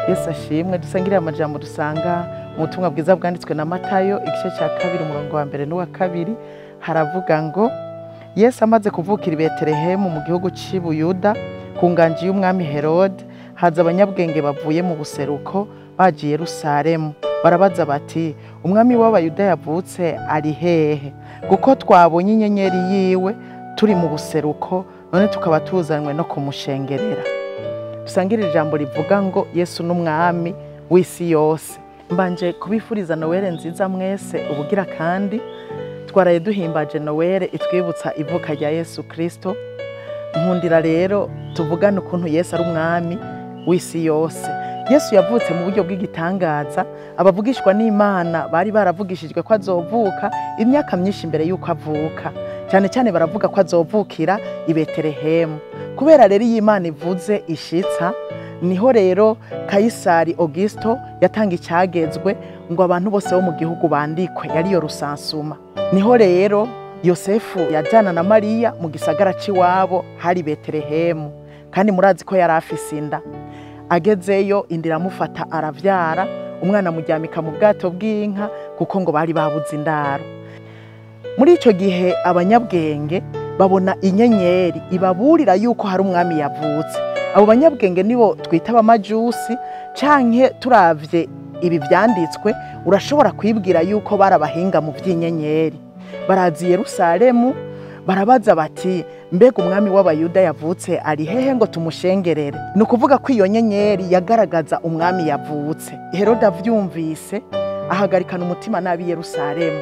Yesu ashimwe. Dusangire amajambo dusanga mu butumwa bwiza bwanditswe na Matayo igice cya 2 umurongo wa 1 n'uwa 2. Haravuga ngo Yesu amaze kuvukira i Betelehemu mu gihugu cy'i Buyuda ku nganji y'umwami Herode, haza abanyabwenge bavuye mu buseruko baje i Yerusalemu. Barabaza bati, umwami w'Abayuda yavutse ari hehe? Kuko twabonye inyenyeri yiwe turi mu buseruko, none tukaba tuzanywe no kumushengerera. Dusangire ijambo rivuga ngo Yesu n'umwami w'isi yose. Mbanje kubifuriza Noel nziza mwese ubugira, kandi twaraye duhimbaje Noel itwibutsa ivuka rya Yesu Kristo. Nkundira rero tuvugana ukuntu Yesu ari umwami w'isi yose. Yesu yavutse mu buryo bw'igitangaza. Abavugishwa n'Imana bari baravugishijwe ko azovuka imyaka myinshi imbere y'uko avuka. Cyane cyane baravuga ko azovukira i Betelehemu. Kubera rero iyi Imana ivuze ishitsa, niho rero Kayisari Augusto yatanga icyagezwe ngo abantu bose bo mu gihugu bandikwe, yariyo rusansuma. Niho rero Yosefu yajyana na Mariya mu gisagara c'iwabo hari Betelehemu, kandi murazi ko yari afise inda. Agezeyo inda iramufata aravyara, umwana muryamika mu bwato bw'inka kuko ngo bari babuze indaro. Muri ico gihe abanyabwenge babona inyenyeri ibaburira yuko hari umwami yavutse. Abo banyabwenge nibo twita abamajusi, canke turavye ibi vyanditswe urashobora kwibwira yuko barabahinga mu vy'inyenyeri. Barazi Yerusalemu, barabaza bati, mbega umwami w'Abayuda yavutse ari hehe ngo tumushengerere? Ni ukuvuga ko iyo nyenyeri yagaragaza umwami yavutse. Herode avyumvise ahagarikana umutima nabi Yerusalemu.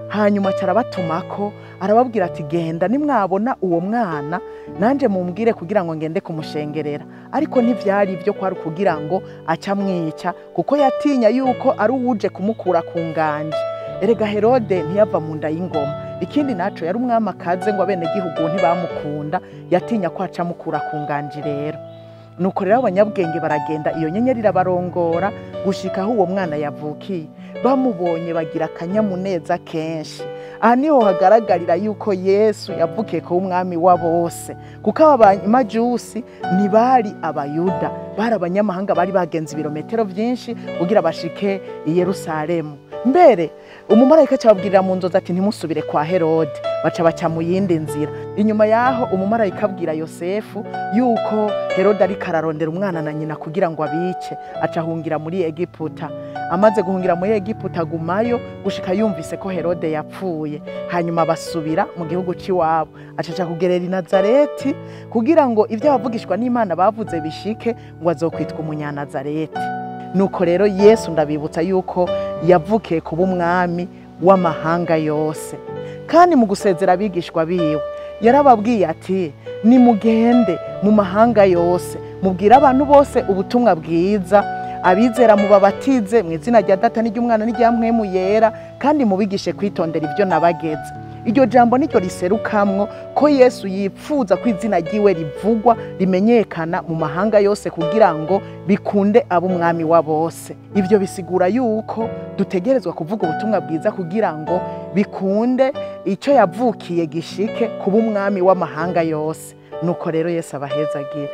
Hanyuma carabatumako arababwira ati, genda nimwabona uwo mwana nanje mumbwire kugira ngo ngende kumushengerera. Ariko ntivyari ibyo kwari kugira ngo acamwica, kuko yatinya yuko ari uwuje kumukura ku nganje. Erega Herode ntiyava mu nda y'ingoma. Ikindi naco yari umwami akaze ngo abene gihugu ntibamukunda, yatinya ko acamukura ku nganje rero. Nuko rero abanyabwenge baragenda, iyo nyenyeri irabarongora gushika aho uwo mwana yavukiye. Bamubonye bagira akanyamuneza kenshi. Aha niho hagaragarira yuko Yesu yavukiye ko umwami wa bose, kuko abamajusi ntibari Abayuda, bari abanyamahanga bari bagenze ibirometero vyinshi kugira bashike i Yerusalemu. Mbere umumarayika cyababwirira mu nzozi ati, ntimusubire kwa Herode, baca mu yindi nzira. Inyuma yaho umumarayika abwira Yosefu yuko Herode ari kararondera umwana na nyina kugira ngo abice, acahungira muri Egiputa. Amaze guhungira muri Egiputa agumayo gushika yumvise ko Herode yapfuye. Hanyuma basubira mu gihugu c'iwabo, acaca kugerera i Nazareti kugira ngo ibyo abavugishwa n'Imana bavuze bishike, ngo azokwitwa umunyanazareti. Nuko rero Yesu ndabibutsa yuko yavukiye kuba umwami w'amahanga yose. Kandi mu gusezera abigishwa biwe yarababwiye ati, nimugende mu mahanga yose mubwira abantu bose ubutumwa bwiza. Abizera mubabatize mu izina rya Data n'Umwana n'irya Mpwemu Yera, kandi mubigishe kwitondera ibyo nabageze. Iryo jambo nicyo riserukamwo ko Yesu yipfuza ko izina ryiwe rivugwa rimenyekana mu mahanga yose kugira ngo bikunde abo umwami wa bose. Ivyo bisigura yuko dutegerezwa kuvuga ubutumwa bwiza kugira ngo bikunde icyo yavukiye gishike kuba umwami w'amahanga yose. Nuko rero Yesu abahezagira.